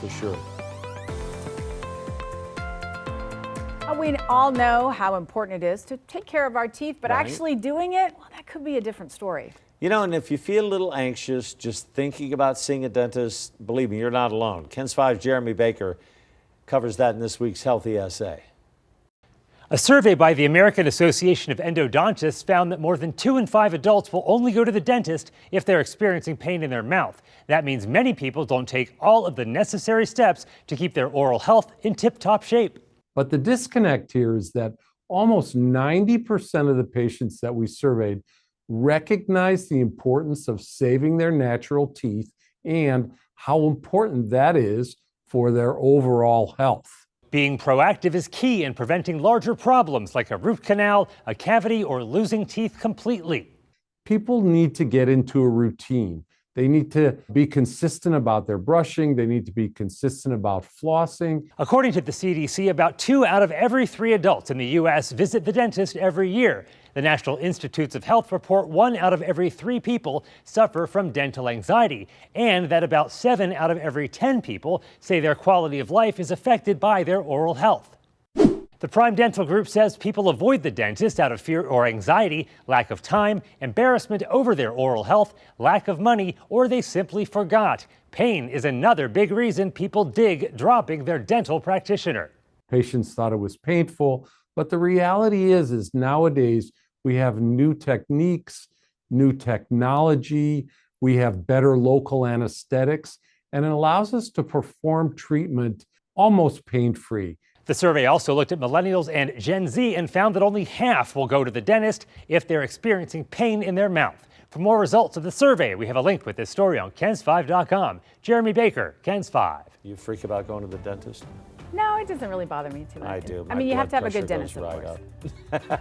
for sure. We all know how important it is to take care of our teeth, but Right. actually doing it, well, that could be a different story. You know, and if you feel a little anxious just thinking about seeing a dentist, believe me, you're not alone. KENS 5's Jeremy Baker covers that in this week's Healthy Essay. A survey by the American Association of Endodontists found that more than 2 in 5 adults will only go to the dentist if they're experiencing pain in their mouth. That means many people don't take all of the necessary steps to keep their oral health in tip-top shape. But the disconnect here is that almost 90% of the patients that we surveyed recognize the importance of saving their natural teeth and how important that is for their overall health. Being proactive is key in preventing larger problems like a root canal, a cavity, or losing teeth completely. People need to get into a routine. They need to be consistent about their brushing. They need to be consistent about flossing. According to the CDC, about 2 out of every 3 adults in the U.S. visit the dentist every year. The National Institutes of Health report 1 out of every 3 people suffer from dental anxiety, and that about 7 out of every 10 people say their quality of life is affected by their oral health. The Prime Dental Group says people avoid the dentist out of fear or anxiety, lack of time, embarrassment over their oral health, lack of money, or they simply forgot. Pain is another big reason people dig dropping their dental practitioner. Patients thought it was painful, but the reality is nowadays we have new techniques, new technology, we have better local anesthetics, and it allows us to perform treatment almost pain-free. The survey also looked at millennials and Gen Z and found that only half will go to the dentist if they're experiencing pain in their mouth. For more results of the survey, we have a link with this story on KENS5.com. Jeremy Baker, KENS 5. You freak about going to the dentist? No, it doesn't really bother me too much. I do. I mean, you have to have a good blood dentist, pressure of goes course. right up.